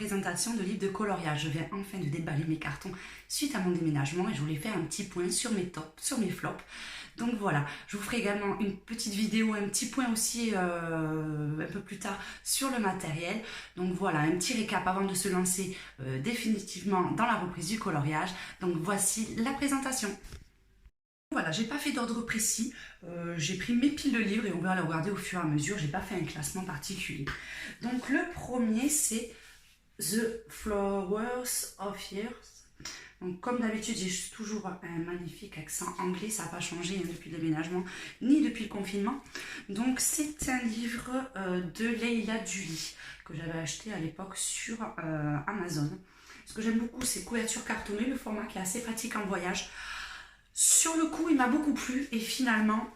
présentation de livre de coloriage. Je viens enfin de déballer mes cartons suite à mon déménagement et je voulais faire un petit point sur mes tops, sur mes flops. Donc voilà, je vous ferai également une petite vidéo, un petit point aussi un peu plus tard sur le matériel. Donc voilà, un petit récap avant de se lancer définitivement dans la reprise du coloriage. Donc voici la présentation. Voilà, j'ai pas fait d'ordre précis, j'ai pris mes piles de livres et on va les regarder au fur et à mesure, j'ai pas fait un classement particulier. Donc le premier c'est The Flowers of Years. Donc comme d'habitude j'ai toujours un magnifique accent anglais, ça n'a pas changé depuis le déménagement ni depuis le confinement. Donc c'est un livre de Leila Julie que j'avais acheté à l'époque sur Amazon. Ce que j'aime beaucoup c'est couverture cartonnée, le format qui est assez pratique en voyage. Sur le coup, il m'a beaucoup plu et finalement,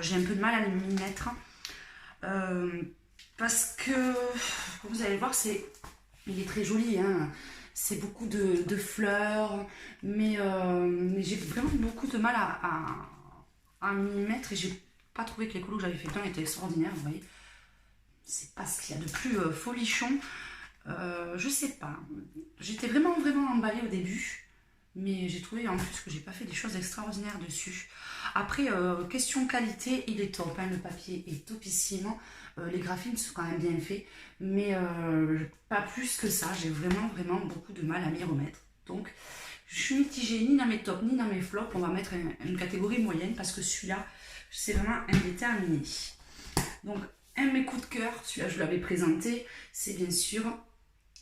j'ai un peu de mal à m'y mettre parce que, comme vous allez le voir, il est très joli, hein. C'est beaucoup de fleurs, mais j'ai vraiment beaucoup de mal à m'y mettre et j'ai pas trouvé que les colos que j'avais fait dedans étaient extraordinaires, vous voyez. C'est pas ce qu'il y a de plus folichon, je sais pas. J'étais vraiment emballée au début. Mais j'ai trouvé en plus que j'ai pas fait des choses extraordinaires dessus. Après, question qualité, il est top, hein, le papier est topissime. Les graphismes sont quand même bien faits. Mais pas plus que ça, j'ai vraiment beaucoup de mal à m'y remettre. Donc, je suis mitigée ni dans mes tops ni dans mes flops. On va mettre une catégorie moyenne parce que celui-là, c'est vraiment indéterminé. Donc, un de mes coups de cœur, celui-là je l'avais présenté, c'est bien sûr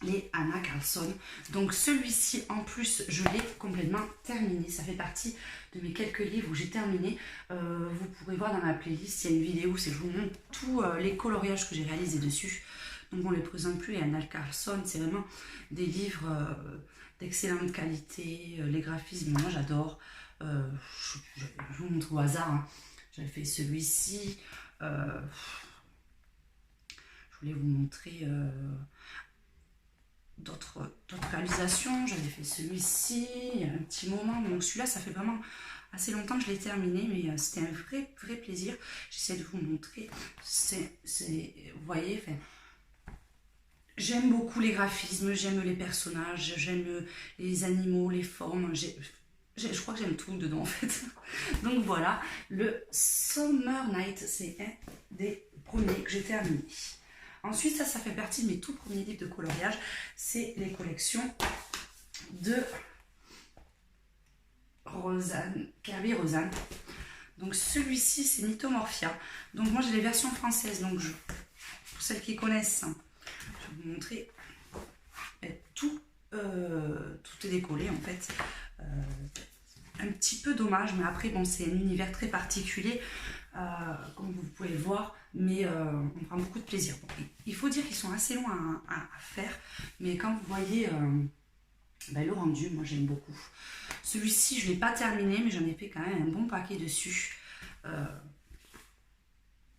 les Anna Karlsson. Donc celui-ci en plus je l'ai complètement terminé, ça fait partie de mes quelques livres où j'ai terminé. Vous pourrez voir dans ma playlist, il y a une vidéo, c'est je vous montre tous les coloriages que j'ai réalisés dessus. Donc on ne les présente plus, les Anna Karlsson, c'est vraiment des livres d'excellente qualité, les graphismes, moi j'adore. Je vous montre au hasard, hein. J'avais fait celui-ci, je voulais vous montrer d'autres réalisations. J'avais fait celui-ci il y a un petit moment, donc celui-là ça fait vraiment assez longtemps que je l'ai terminé, mais c'était un vrai plaisir. J'essaie de vous montrer, vous voyez, j'aime beaucoup les graphismes, j'aime les personnages, j'aime les animaux, les formes, je crois que j'aime tout dedans en fait. Donc voilà, le Summer Night, c'est un des premiers que j'ai terminé. Ensuite, ça fait partie de mes tout premiers livres de coloriage. C'est les collections de Kerby Rosanne. Donc celui-ci, c'est Mythomorphia. Donc moi, j'ai les versions françaises. Donc pour celles qui connaissent, je vais vous montrer. Tout est décollé en fait. Un petit peu dommage, mais après, bon, c'est un univers très particulier. Comme vous pouvez le voir, mais on prend beaucoup de plaisir. Bon, il faut dire qu'ils sont assez longs à faire, mais quand vous voyez le rendu, moi j'aime beaucoup. Celui-ci, je ne l'ai pas terminé, mais j'en ai fait quand même un bon paquet dessus. Je ne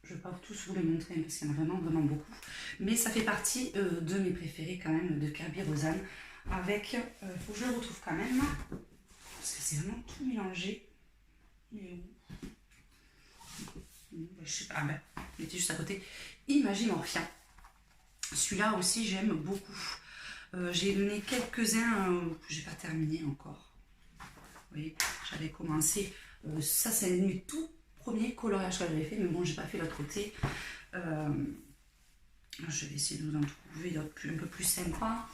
vais pas tous vous les montrer, parce qu'il y en a vraiment beaucoup. Mais ça fait partie de mes préférés quand même, de Kerby Rosanne. Avec, il faut que je le retrouve quand même, parce que c'est vraiment tout mélangé. Il est où ? Je sais pas, il était juste à côté. Imagimorphia. Celui-là aussi j'aime beaucoup. J'ai donné quelques-uns que j'ai pas terminé encore. Vous voyez, j'avais commencé. Ça c'est le tout premier coloriage que j'avais fait, mais bon, j'ai pas fait l'autre côté. Je vais essayer de vous en trouver d'autres un peu plus sympas.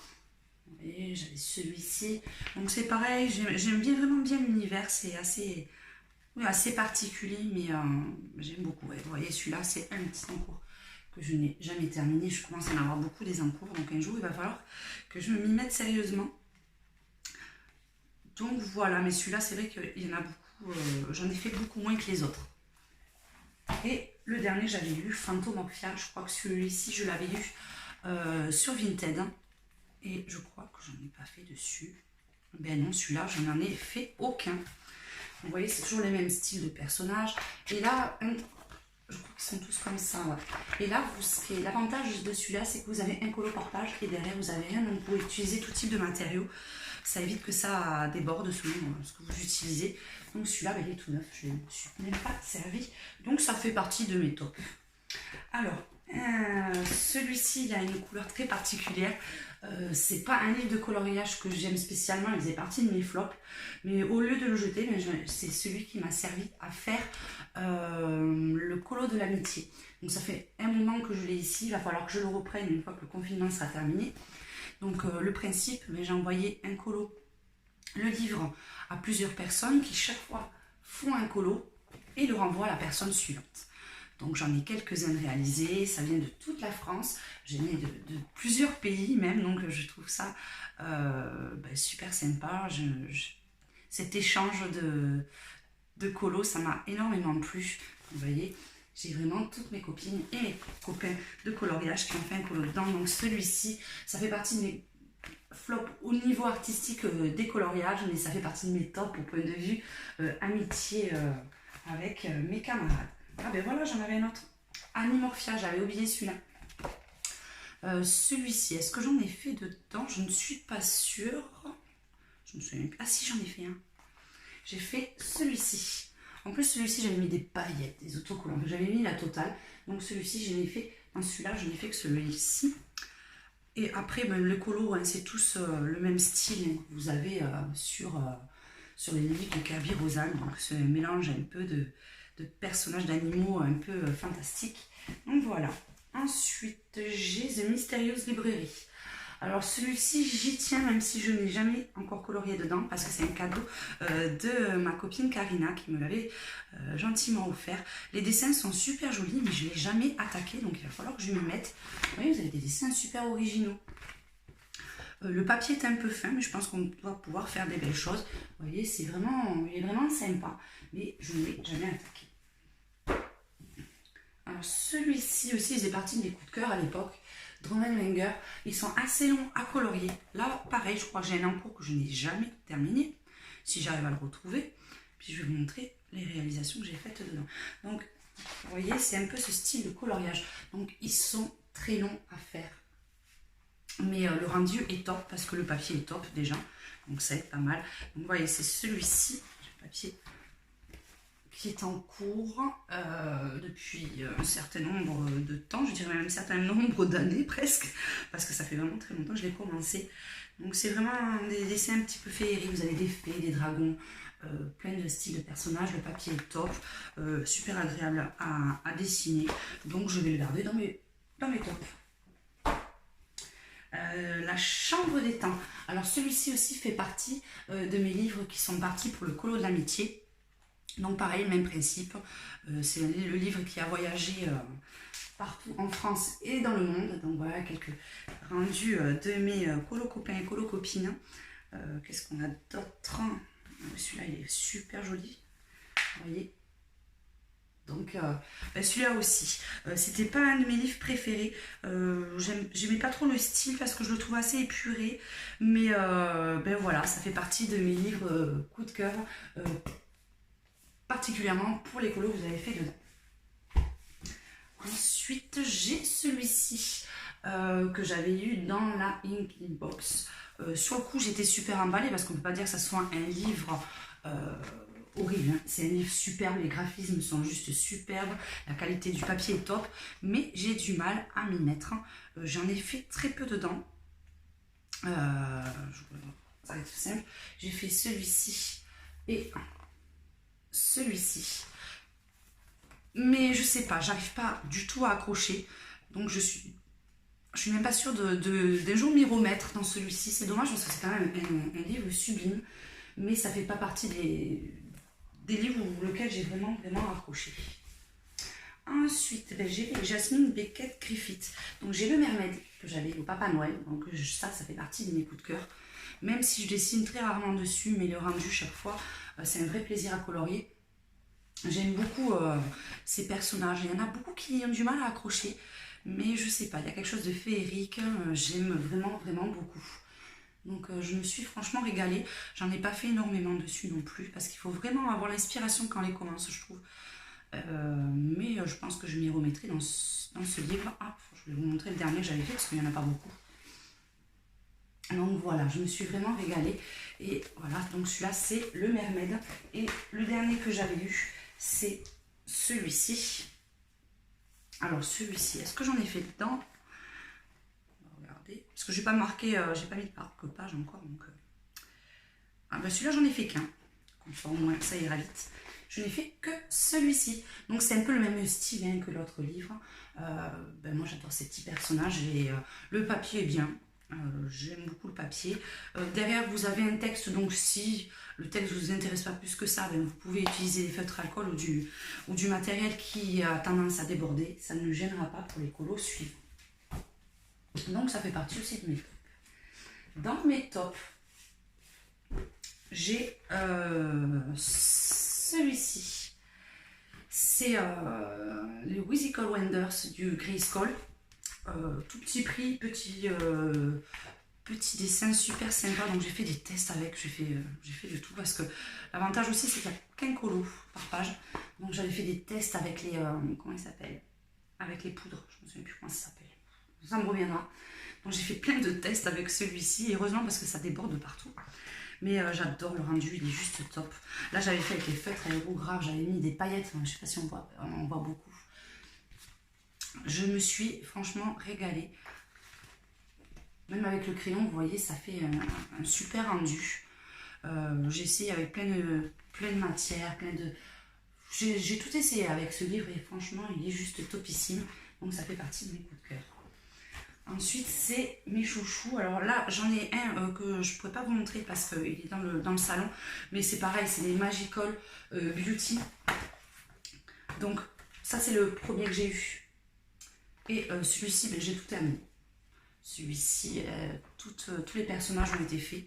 Vous voyez, j'avais celui-ci. Donc c'est pareil, j'aime vraiment bien l'univers, c'est assez particulier, mais j'aime beaucoup. Ouais. Vous voyez, celui-là, c'est un petit encours que je n'ai jamais terminé. Je commence à en avoir beaucoup des encours, donc un jour, il va falloir que je m'y mette sérieusement. Donc voilà, mais celui-là, c'est vrai qu'il y en a beaucoup. J'en ai fait beaucoup moins que les autres. Et le dernier que j'avais lu, Fantomorphia, je crois que celui-ci, je l'avais lu sur Vinted. Et je crois que j'en ai pas fait dessus. Ben non, celui-là, je n'en ai fait aucun. Vous voyez, c'est toujours les mêmes styles de personnages. Et là, je crois qu'ils sont tous comme ça. Ouais. Et là, l'avantage de celui-là, c'est que vous avez un coloportage et derrière, vous avez rien. Donc, vous pouvez utiliser tout type de matériaux. Ça évite que ça déborde selon ce que vous utilisez. Donc, celui-là, il est tout neuf. Je ne me suis même pas servi. Donc, ça fait partie de mes tops. Alors, Celui-ci, il a une couleur très particulière. C'est pas un livre de coloriage que j'aime spécialement, il faisait partie de mes flops. Mais au lieu de le jeter, c'est celui qui m'a servi à faire le colo de l'amitié. Donc ça fait un moment que je l'ai ici, il va falloir que je le reprenne une fois que le confinement sera terminé. Donc le principe, j'ai envoyé un colo, le livre, à plusieurs personnes qui chaque fois font un colo et le renvoient à la personne suivante. Donc j'en ai quelques-uns réalisés, ça vient de toute la France, j'en ai de plusieurs pays même, donc je trouve ça super sympa. Cet échange de colos, ça m'a énormément plu. Vous voyez, j'ai vraiment toutes mes copines et mes copains de coloriage qui ont fait un colo dedans. Donc celui-ci, ça fait partie de mes flops au niveau artistique des coloriages, mais ça fait partie de mes tops au point de vue amitié avec mes camarades. Ah ben voilà, j'en avais un autre. Animorphia, j'avais oublié celui-là. Celui-ci, est-ce que j'en ai fait dedans? Je ne suis pas sûre. Je me souviens plus. Ah si, j'en ai fait un. J'ai fait celui-ci. En plus, celui-ci, j'avais mis des paillettes, des autocollants. J'avais mis la totale. Donc celui-ci, je l'ai fait. Dans celui-là, je n'ai fait que celui-ci. Et après, le colo, hein, c'est tous le même style hein, que vous avez sur les livres de Kerby Rosanes. Donc ce mélange un peu de personnages d'animaux un peu fantastiques. Donc voilà. Ensuite, j'ai The Mysterious Library. Alors celui-ci, j'y tiens même si je n'ai jamais encore colorié dedans parce que c'est un cadeau de ma copine Karina qui me l'avait gentiment offert. Les dessins sont super jolis mais je ne l'ai jamais attaqué donc il va falloir que je m'y mette. Vous voyez, vous avez des dessins super originaux. Le papier est un peu fin mais je pense qu'on doit pouvoir faire des belles choses. Vous voyez, il est vraiment sympa mais je ne l'ai jamais attaqué. Alors celui-ci aussi, il faisait partie de mes coups de cœur à l'époque. Drummelwenger, ils sont assez longs à colorier. Là, pareil, je crois que j'ai un encours que je n'ai jamais terminé. Si j'arrive à le retrouver, puis je vais vous montrer les réalisations que j'ai faites dedans. Donc, vous voyez, c'est un peu ce style de coloriage. Donc, ils sont très longs à faire. Mais le rendu est top parce que le papier est top déjà. Donc, ça est pas mal. Donc, vous voyez, c'est celui-ci. J'ai le papier qui est en cours depuis un certain nombre de temps, je dirais même un certain nombre d'années presque, parce que ça fait vraiment très longtemps que je l'ai commencé. Donc c'est vraiment des dessins un petit peu féeriques, vous avez des fées, des dragons, plein de styles de personnages, le papier est top, super agréable à dessiner, donc je vais le garder dans mes tops. La chambre des temps, alors celui-ci aussi fait partie de mes livres qui sont partis pour le colo de l'amitié. Donc pareil, même principe, c'est le livre qui a voyagé partout en France et dans le monde. Donc voilà quelques rendus de mes colo copains et colo copines. Qu'est-ce qu'on a d'autre? Celui-là il est super joli, vous voyez. Donc celui-là aussi, c'était pas un de mes livres préférés. J'aimais pas trop le style parce que je le trouve assez épuré. Mais voilà, ça fait partie de mes livres coup de cœur. Particulièrement pour les colos que vous avez fait dedans. Ensuite, j'ai celui-ci que j'avais eu dans la Inky Box. Sur le coup, j'étais super emballée parce qu'on ne peut pas dire que ça soit un livre horrible. Hein. C'est un livre superbe, les graphismes sont juste superbes, la qualité du papier est top, mais j'ai du mal à m'y mettre. J'en ai fait très peu dedans. Ça va être simple. J'ai fait celui-ci et celui-ci, mais je sais pas, j'arrive pas du tout à accrocher, donc je suis même pas sûre d'un jour m'y remettre dans celui-ci. C'est dommage parce que c'est quand même un livre sublime, mais ça fait pas partie des livres auxquels j'ai vraiment accroché. Ensuite, j'ai Jasmine Beckett Griffith. Donc j'ai le Mermaid que j'avais au Papa Noël, donc ça fait partie de mes coups de cœur. Même si je dessine très rarement dessus, mais le rendu chaque fois, c'est un vrai plaisir à colorier. J'aime beaucoup ces personnages. Il y en a beaucoup qui ont du mal à accrocher, mais je sais pas, il y a quelque chose de féerique. J'aime vraiment beaucoup. Donc je me suis franchement régalée. J'en ai pas fait énormément dessus non plus, parce qu'il faut vraiment avoir l'inspiration quand on les commence, je trouve. Mais je pense que je m'y remettrai dans ce livre. Ah, je vais vous montrer le dernier que j'avais fait, parce qu'il n'y en a pas beaucoup. Donc voilà, je me suis vraiment régalée. Et voilà, donc celui-là c'est le Mermaid. Et le dernier que j'avais eu, c'est celui-ci. Alors celui-ci, est-ce que j'en ai fait dedans? On va regarder. Parce que je n'ai pas marqué, j'ai pas mis de marque-page encore. Donc, ah ben celui-là, j'en ai fait qu'un. Comme ça, au moins, ça ira vite. Je n'ai fait que celui-ci. Donc c'est un peu le même style hein, que l'autre livre. Ben, moi, j'adore ces petits personnages et le papier est bien. J'aime beaucoup le papier. Derrière, vous avez un texte, donc si le texte ne vous intéresse pas plus que ça, ben, vous pouvez utiliser des feutres alcool ou du matériel qui a tendance à déborder. Ça ne gênera pas pour les colos suivants. Donc ça fait partie aussi de mes tops. Dans mes tops, j'ai celui-ci. C'est les Whimsical Wonders du Grayskull. Tout petit prix, petit dessin super sympa. Donc j'ai fait des tests avec, j'ai fait de tout parce que l'avantage aussi c'est qu'il n'y a qu'un colo par page. Donc j'avais fait des tests avec les comment il s'appelle, avec les poudres, je ne me souviens plus comment ça s'appelle, ça me reviendra. Donc j'ai fait plein de tests avec celui-ci, heureusement parce que ça déborde partout. Mais j'adore le rendu, il est juste top. Là j'avais fait avec les feutres aérographes, j'avais mis des paillettes, je ne sais pas si on en voit beaucoup. Je me suis franchement régalée. Même avec le crayon, vous voyez, ça fait un super rendu. J'ai essayé avec plein de matières, j'ai tout essayé avec ce livre et franchement, il est juste topissime. Donc ça fait partie de mes coups de cœur. Ensuite, c'est mes chouchous. Alors là, j'en ai un que je ne pourrais pas vous montrer parce qu'il est dans le salon. Mais c'est pareil, c'est les Magical Beauty. Donc ça, c'est le premier que j'ai eu. Et celui-ci, ben, j'ai tout terminé. Celui-ci, tous les personnages ont été faits.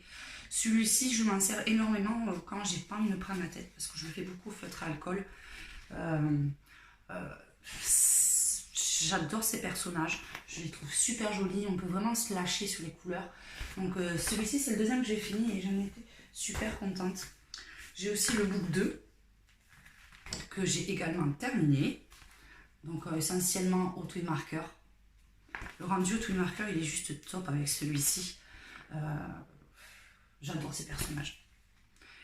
Celui-ci, je m'en sers énormément quand j'ai pas envie de me prendre la tête. Parce que je le fais beaucoup feutre à alcool. J'adore ces personnages. Je les trouve super jolis. On peut vraiment se lâcher sur les couleurs. Donc celui-ci, c'est le deuxième que j'ai fini et j'en étais super contente. J'ai aussi le book 2 que j'ai également terminé. Donc essentiellement au twin marker. Le rendu au twin marker il est juste top avec celui-ci. J'adore ces personnages.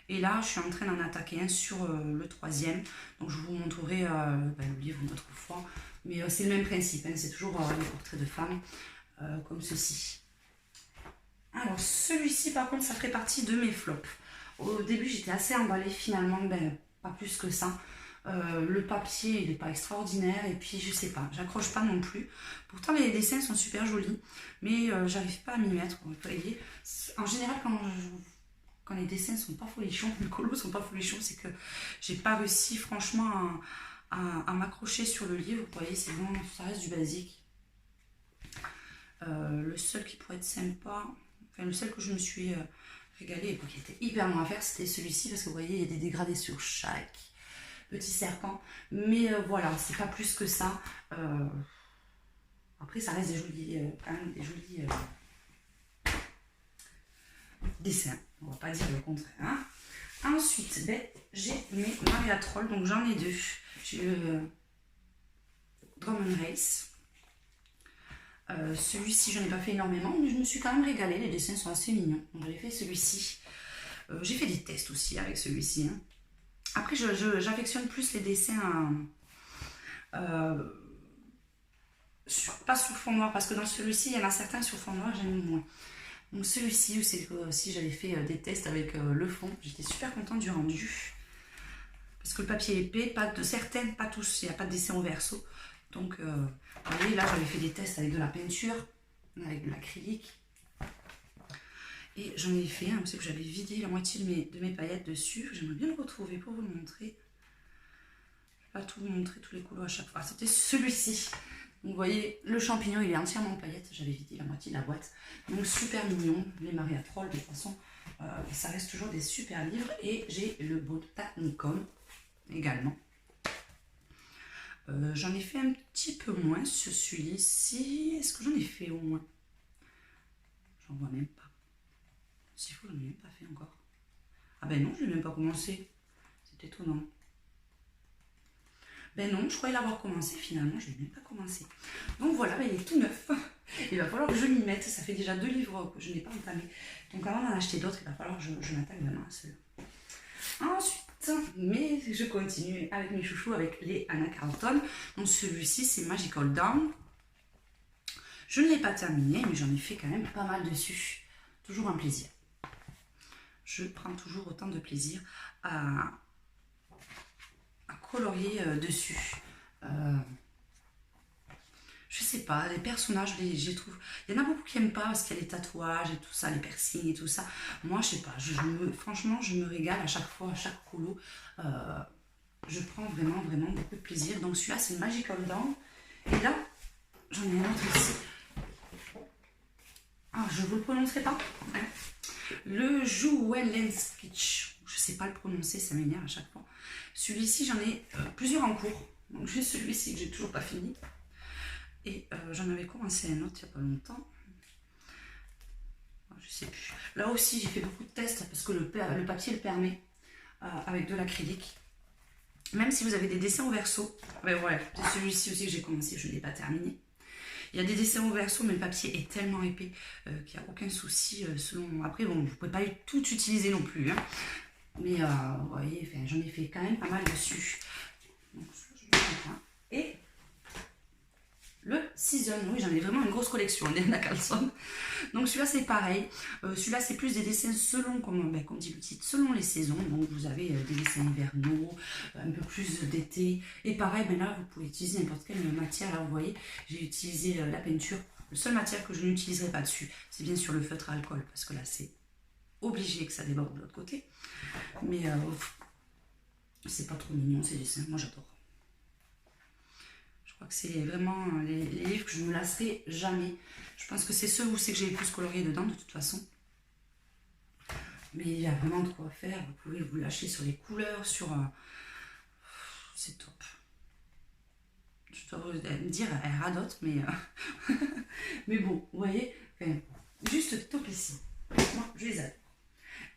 Et là je suis en train d'en attaquer un sur le troisième. Donc je vous montrerai le livre une autre fois. Mais c'est le même principe, hein, c'est toujours les portraits de femmes comme ceci. Alors celui-ci par contre ça fait partie de mes flops. Au début j'étais assez emballée, finalement pas plus que ça. Le papier il n'est pas extraordinaire et puis je sais pas, j'accroche pas non plus. Pourtant les dessins sont super jolis, mais j'arrive pas à m'y mettre. Vous voyez, en général quand les dessins sont pas folichons, les colos sont pas folichons, c'est que j'ai pas réussi franchement à m'accrocher sur le livre. Vous voyez, c'est bon, ça reste du basique. Le seul qui pourrait être sympa, enfin le seul que je me suis régalée et qui était hyper long à faire, c'était celui-ci parce que vous voyez, il y a des dégradés sur chaque petit serpent, mais voilà, c'est pas plus que ça. Après ça reste des jolis quand même des jolis dessins, on va pas dire le contraire, hein. Ensuite j'ai mes Maria Troll, donc j'en ai deux. J'ai le Drum and Race. Celui-ci j'en ai pas fait énormément, mais je me suis quand même régalée, les dessins sont assez mignons. Donc j'avais fait celui-ci, j'ai fait des tests aussi avec celui-ci, hein. Après, j'affectionne plus les dessins pas sur fond noir, parce que dans celui-ci, il y en a certains sur fond noir, j'aime moins. Donc celui-ci, c'est aussi j'avais fait des tests avec le fond. J'étais super contente du rendu. Parce que le papier est épais, pas de certaines, pas tous, il n'y a pas de dessin au verso. Donc, vous voyez, là, j'avais fait des tests avec de la peinture, avec de l'acrylique. Et j'en ai fait un, vous savez que j'avais vidé la moitié de mes paillettes dessus. J'aimerais bien le retrouver pour vous le montrer. Je ne vais pas tout vous montrer, tous les couleurs à chaque fois. Ah, c'était celui-ci. Donc vous voyez, le champignon, il est entièrement en paillettes. J'avais vidé la moitié de la boîte. Donc super mignon. Les Maria Troll, de toute façon, ça reste toujours des super livres. Et j'ai le Botanicum également. J'en ai fait un petit peu moins sur celui-ci. Est-ce que j'en ai fait au moins? J'en vois même pas. S'il faut, je n'en ai même pas fait encore. Ah ben non, je n'ai même pas commencé. C'est étonnant. Ben non, je croyais l'avoir commencé. Finalement, je n'ai même pas commencé. Donc voilà, ben il est tout neuf. Il va falloir que je m'y mette. Ça fait déjà 2 livres que je n'ai pas entamé. Donc avant d'en acheter d'autres, il va falloir que je m'attaque vraiment à celui-là. Ensuite, mais je continue avec mes chouchous, avec les Anna Carlton. Donc celui-ci c'est Magical Down. Je ne l'ai pas terminé, mais j'en ai fait quand même pas mal dessus. Toujours un plaisir. Je prends toujours autant de plaisir à colorier dessus. Je sais pas, les personnages, je les trouve... Il y en a beaucoup qui n'aiment pas parce qu'il y a les tatouages et tout ça, les piercings et tout ça. Moi, je sais pas, franchement, je me régale à chaque fois, à chaque colo. Je prends vraiment beaucoup de plaisir. Donc celui-là, c'est Magical Down. Et là, j'en ai un autre ici. Ah, je ne vous le prononcerai pas. Hein. Le Jouwelen Sketch. Je ne sais pas le prononcer, ça m'énerve à chaque fois. Celui-ci, j'en ai plusieurs en cours. Donc juste celui-ci que j'ai toujours pas fini. Et j'en avais commencé un autre il n'y a pas longtemps. Je sais plus. Là aussi, j'ai fait beaucoup de tests parce que le papier le permet avec de l'acrylique. Même si vous avez des dessins au verso. Mais voilà, c'est celui-ci aussi que j'ai commencé, je ne l'ai pas terminé. Il y a des dessins au verso, mais le papier est tellement épais qu'il n'y a aucun souci. Selon... Après, bon, vous ne pouvez pas tout utiliser non plus. Hein. Mais vous voyez, j'en ai fait quand même pas mal dessus. Donc, et le Season, oui, j'en ai vraiment une grosse collection d'Anna Carlton. Donc celui-là c'est pareil. Celui-là c'est plus des dessins selon, comme dit le titre, selon les saisons. Donc vous avez des dessins hivernaux, un peu plus d'été. Et pareil, ben là vous pouvez utiliser n'importe quelle matière. Là vous voyez, j'ai utilisé la peinture. La seule matière que je n'utiliserai pas dessus, c'est bien sûr le feutre à alcool. Parce que là c'est obligé que ça déborde de l'autre côté. Mais c'est pas trop mignon ces dessins, moi j'adore. Je crois que c'est vraiment les livres que je ne me lasserai jamais. Je pense que c'est ceux où c'est que j'ai le plus colorié dedans de toute façon. Mais il y a vraiment de quoi faire. Vous pouvez vous lâcher sur les couleurs, sur... c'est top. Je dois vous dire, elle radote, mais... mais bon, vous voyez, juste top ici. Moi, je les adore.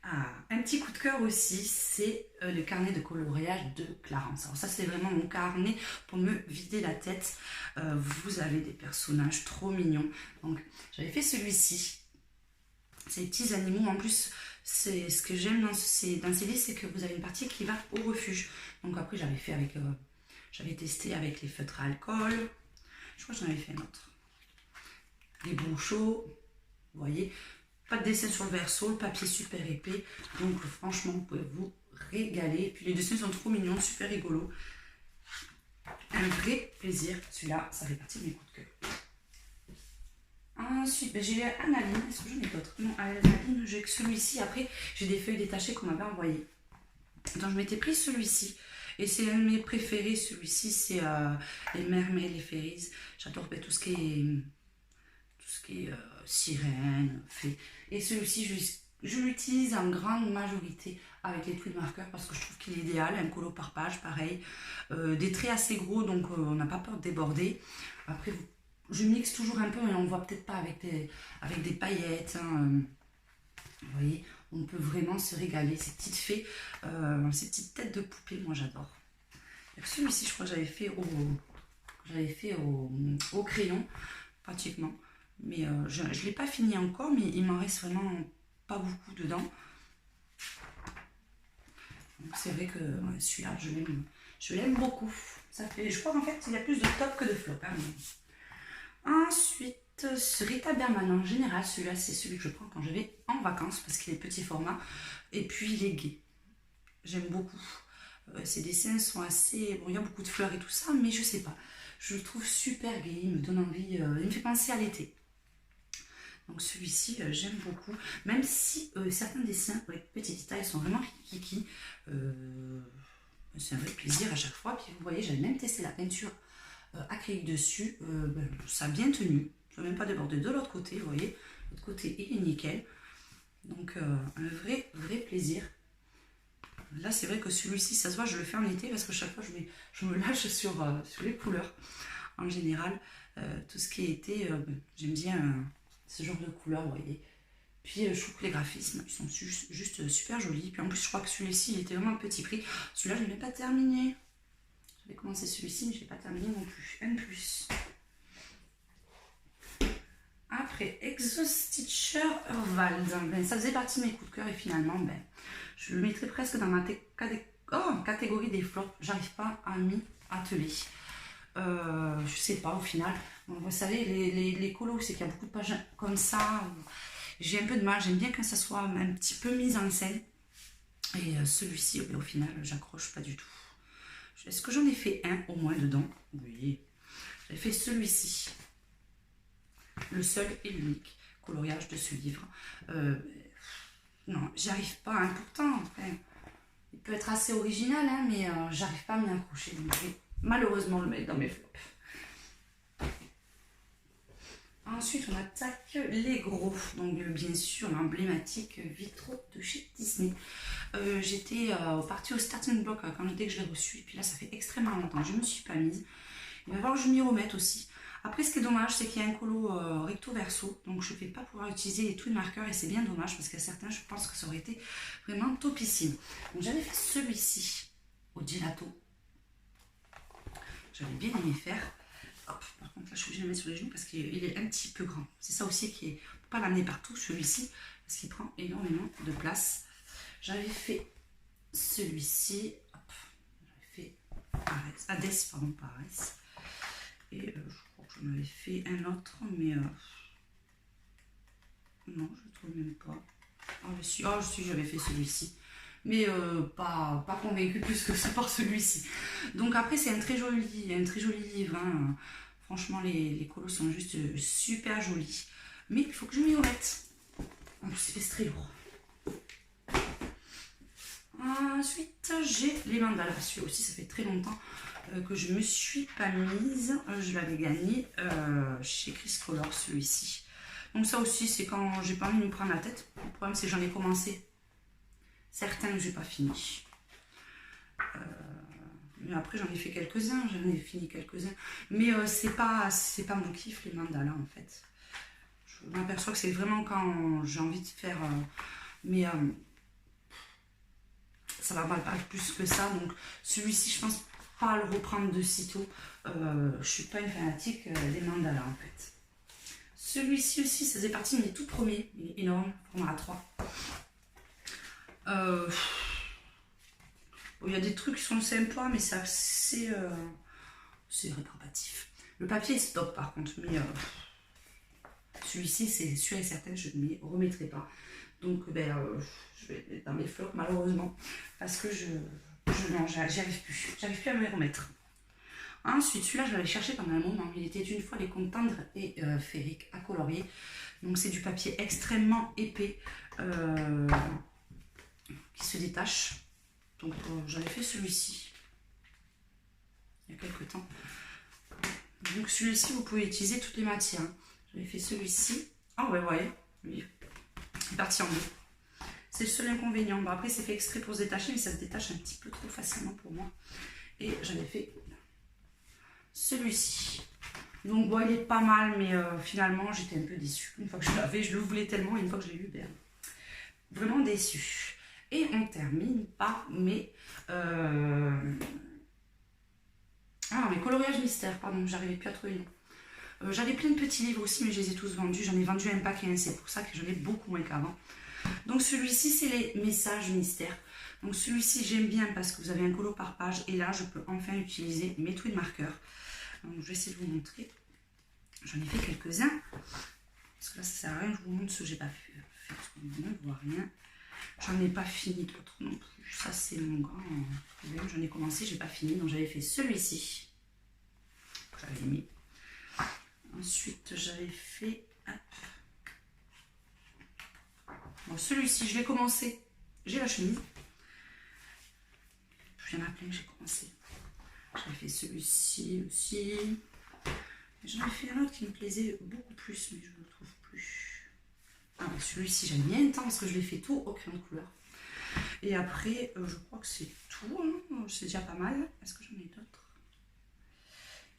Ah, un petit coup de cœur aussi, c'est le carnet de coloriage de Clarence. Alors ça, c'est vraiment mon carnet pour me vider la tête. Vous avez des personnages trop mignons. Donc, j'avais fait celui-ci. Ces petits animaux. En plus, c'est ce que j'aime dans ces livres, c'est que vous avez une partie qui va au refuge. Donc après, j'avais fait avec... j'avais testé avec les feutres à alcool. Je crois que j'en avais fait un autre. Les bouchots. Vous voyez, pas de dessin sur le verso, le papier super épais. Donc franchement, vous pouvez vous régaler. Et puis les dessins sont trop mignons, super rigolos. Un vrai plaisir. Celui-là, ça fait partie de mes coups de cœur. Ensuite, j'ai Analine. Est-ce que j'en ai d'autres? Non, Analine, j'ai que celui-ci. Après, j'ai des feuilles détachées qu'on m'avait envoyées. Donc je m'étais pris celui-ci. Et c'est un de mes préférés. Celui-ci, c'est les mermaids, les fairies. J'adore tout ce qui est... sirène, fée. Et celui-ci, je l'utilise en grande majorité avec les tweed markers parce que je trouve qu'il est idéal. Un colo par page, pareil. Des traits assez gros, donc on n'a pas peur de déborder. Après, je mixe toujours un peu, mais on ne voit peut-être pas avec des paillettes. Hein. Vous voyez, on peut vraiment se régaler. Ces petites fées, ces petites têtes de poupée, moi j'adore. Celui-ci, je crois que j'avais fait au crayon, pratiquement. Mais je ne l'ai pas fini encore, mais il m'en reste vraiment pas beaucoup dedans. Donc c'est vrai que celui-là, je l'aime beaucoup. Ça fait, je crois qu'en fait, il y a plus de top que de flop. Hein. Ensuite, ce Rita Berman, en général, celui-là, c'est celui que je prends quand je vais en vacances, parce qu'il est petit format. Et puis, il est gai. J'aime beaucoup. Ces dessins sont assez... Bon, il y a beaucoup de fleurs et tout ça, mais je sais pas. Je le trouve super gai, il me donne envie, il me fait penser à l'été. Donc celui-ci, j'aime beaucoup. Même si certains dessins avec petits détails sont vraiment kiki. C'est un vrai plaisir à chaque fois. Puis vous voyez, j'avais même testé la peinture acrylique dessus. Ça a bien tenu. Ça n'a même pas débordé de l'autre côté, vous voyez. L'autre côté, il est nickel. Donc un vrai plaisir. Là, c'est vrai que celui-ci, ça se voit, je le fais en été parce que chaque fois, je me lâche sur les couleurs. En général, tout ce qui est été, j'aime bien ce genre de couleurs, vous voyez. Puis, je trouve que les graphismes, ils sont juste super jolis. Puis en plus, je crois que celui-ci, il était vraiment un petit prix. Celui-là, je ne l'ai pas terminé. J'avais commencé celui-ci, mais je ne l'ai pas terminé non plus. Un plus. Après, Exo-Stitcher Urwald. Ben, ça faisait partie de mes coups de cœur et finalement, ben, je le mettrais presque dans ma catégorie des flops, j'arrive pas à m'y atteler. Je sais pas au final. Vous savez, les colos, c'est qu'il y a beaucoup de pages comme ça. J'ai un peu de mal, j'aime bien quand ça soit un petit peu mis en scène. Et celui-ci, au final, j'accroche pas du tout. Est-ce que j'en ai fait un au moins dedans? Oui. J'ai fait celui-ci. Le seul et l'unique coloriage de ce livre. Non, j'y arrive pas. Hein. Pourtant, enfin, il peut être assez original, hein, mais j'arrive pas à m'y accrocher. Donc, je vais malheureusement le mettre dans mes flops. Ensuite, on attaque les gros. Donc, bien sûr, l'emblématique Vitro de chez Disney. J'étais partie au starting block dès que je l'ai reçu. Et puis là, ça fait extrêmement longtemps. Je ne me suis pas mise. Il va falloir que je m'y remette aussi. Après, ce qui est dommage, c'est qu'il y a un colo recto verso. Donc, je ne vais pas pouvoir utiliser les twin marqueurs. Et c'est bien dommage parce qu'à certains, je pense que ça aurait été vraiment topissime. Donc, j'avais fait celui-ci au gelato. J'avais bien aimé faire. Hop, par contre, là, je suis obligée de le mettre sur les genoux parce qu'il est un petit peu grand. C'est ça aussi qui est... Il ne faut pas l'amener partout, celui-ci, parce qu'il prend énormément de place. J'avais fait celui-ci. J'avais fait Hades, pardon, pas Hades. Et je crois que j'en avais fait un autre, mais... non, je ne trouve même pas. J'avais fait celui-ci. Mais pas convaincu plus que ça par celui-ci. Donc après, c'est un très joli livre. Hein. Franchement, les colos sont juste super jolis. Mais il faut que je m'y remette. En plus, c'est très lourd. Ensuite, j'ai les mandalas. Celui-là aussi, ça fait très longtemps que je ne me suis pas mise. Je l'avais gagné chez Chris Color, celui-ci. Donc ça aussi, c'est quand j'ai pas envie de me prendre la tête. Le problème, c'est que j'en ai commencé certains que j'ai pas fini. Mais après, j'en ai fait quelques-uns. J'en ai fini quelques-uns. Mais c'est pas mon kiff, les mandalas, en fait. Je m'aperçois que c'est vraiment quand j'ai envie de faire... mais... ça va pas plus que ça, donc celui-ci je pense pas le reprendre de sitôt. Je suis pas une fanatique des mandalas en fait. Celui-ci aussi, ça faisait partie de mes tout premiers, il est énorme, format A3. Bon, il y a des trucs qui sont sympas, mais c'est assez c'est réprobatif. Le papier est stop par contre, mais celui-ci c'est sûr et certain, je ne m'y remettrai pas. Donc je vais être dans mes flops malheureusement parce que non, j'y arrive plus. J'arrive plus à me les remettre. Ensuite, celui-là, je l'avais cherché pendant un moment. Il était une fois les contes tendres et féeriques à colorier. Donc c'est du papier extrêmement épais qui se détache. Donc j'avais fait celui-ci il y a quelques temps. Donc celui-ci, vous pouvez utiliser toutes les matières. J'avais fait celui-ci. Ah ouais, vous voyez, lui, il est parti en deux. C'est le seul inconvénient. Bon, après, c'est fait exprès pour se détacher, mais ça se détache un petit peu trop facilement pour moi. Et j'avais fait celui-ci. Donc, bon, il est pas mal, mais finalement, j'étais un peu déçue. Une fois que je l'avais, je le voulais tellement, et une fois que je l'ai eu, ben, vraiment déçue. Et on termine par mes... mes coloriages mystères, pardon, j'arrivais plus à trouver le nom. J'avais plein de petits livres aussi, mais je les ai tous vendus. J'en ai vendu un paquet, c'est pour ça que j'en ai beaucoup moins qu'avant. Donc celui-ci, c'est les messages mystères. Donc celui-ci, j'aime bien parce que vous avez un colo par page. Et là, je peux enfin utiliser mes twin marqueurs. Donc je vais essayer de vous montrer. J'en ai fait quelques-uns. Parce que là, ça sert à rien que je vous montre ce que j'ai pas fait. Parce qu'on ne voit rien. J'en ai pas fini d'autres non plus. Ça, c'est mon grand problème. J'en ai commencé, j'ai pas fini. Donc j'avais fait celui-ci. J'avais mis. Ensuite, j'avais fait... Hop. Bon, celui-ci, je l'ai commencé. J'ai la chemise. Il y en a plein que j'ai commencé. J'avais fait celui-ci aussi. J'en ai fait un autre qui me plaisait beaucoup plus, mais je ne le trouve plus. Ah, celui-ci, j'aime bien un temps parce que je l'ai fait tout au crayon de couleur. Et après, je crois que c'est tout. Hein. C'est déjà pas mal. Est-ce que j'en ai d'autres?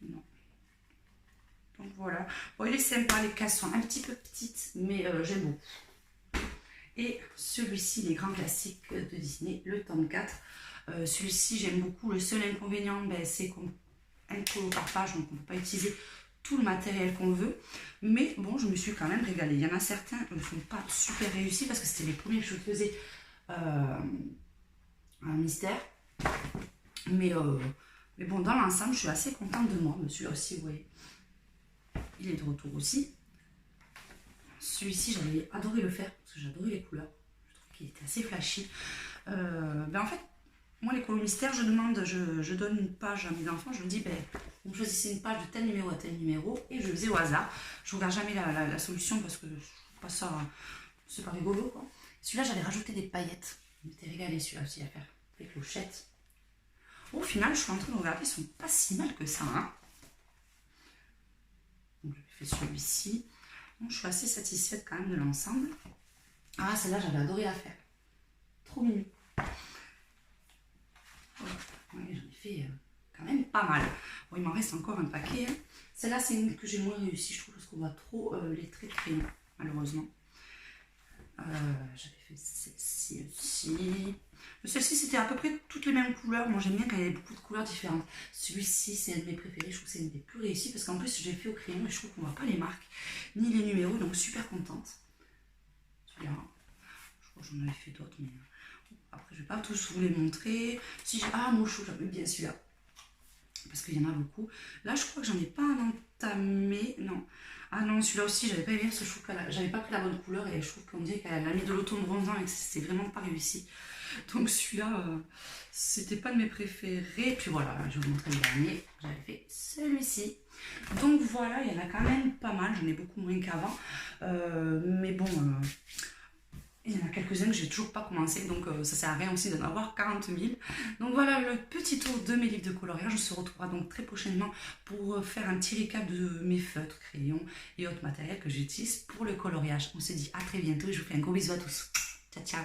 Non. Donc voilà. Bon, il est sympa. Les cases sont un petit peu petites, mais j'aime beaucoup. Et celui-ci, les grands classiques de Disney, le tome 4. Celui-ci, j'aime beaucoup. Le seul inconvénient, c'est qu'on a un colo par page, donc on ne peut pas utiliser tout le matériel qu'on veut. Mais bon, je me suis quand même régalée. Il y en a certains qui ne sont pas super réussis parce que c'était les premiers que je faisais un mystère. Mais bon, dans l'ensemble, je suis assez contente de moi. Celui-là aussi, vous voyez, il est de retour aussi. Celui-ci, j'avais adoré le faire parce que j'adorais les couleurs. Je trouve qu'il était assez flashy. En fait, moi, les colos mystères, je donne une page à mes enfants. Je leur dis, vous choisissez une page de tel numéro à tel numéro et je le faisais au hasard. Je ne regarde jamais la solution parce que je trouve pas ça, c'est pas rigolo, quoi. Celui-là, j'avais rajouté des paillettes. Je m'étais régalé celui-là aussi à faire. Des clochettes. Au final, je suis en train de regarder, ils sont pas si mal que ça. Hein. Donc, je fais celui-ci. Donc, je suis assez satisfaite quand même de l'ensemble. Ah, celle-là, j'avais adoré la faire. Trop mignon. Voilà. Ouais, j'en ai fait quand même pas mal. Bon, il m'en reste encore un paquet. Hein. Celle-là, c'est une que j'ai moins réussi, je trouve, parce qu'on voit trop les traits de crayon, malheureusement. J'avais fait celle-ci aussi. Celle-ci, c'était à peu près toutes les mêmes couleurs. Moi, j'aime bien quand il y avait beaucoup de couleurs différentes. Celui-ci, c'est un de mes préférés. Je trouve que c'est une des plus réussies parce qu'en plus, je l'ai fait au crayon et je trouve qu'on ne voit pas les marques ni les numéros. Donc, super contente. Celui-là, je crois que j'en avais fait d'autres, mais après, je ne vais pas tous vous les montrer. Si ah, mon chou, j'aime bien celui-là. Parce qu'il y en a beaucoup. Là, je crois que j'en ai pas un entamé. Non. Ah non, celui-là aussi, j'avais pas aimé parce que je trouve que j'avais pas pris la bonne couleur et je trouve qu'on dirait qu'elle a mis de l'automne bronzant et que c'est vraiment pas réussi. Donc celui-là, c'était pas de mes préférés. Puis voilà, je vais vous montrer le dernier. J'avais fait celui-ci. Donc voilà, il y en a quand même pas mal. J'en ai beaucoup moins qu'avant. Mais bon, il y en a quelques-uns que j'ai toujours pas commencé. Donc ça sert à rien aussi d'en avoir 40 000. Donc voilà le petit tour de mes livres de coloriage. On se retrouvera donc très prochainement pour faire un petit récap de mes feutres, crayons et autres matériels que j'utilise pour le coloriage. On se dit à très bientôt et je vous fais un gros bisou à tous. Ciao, ciao.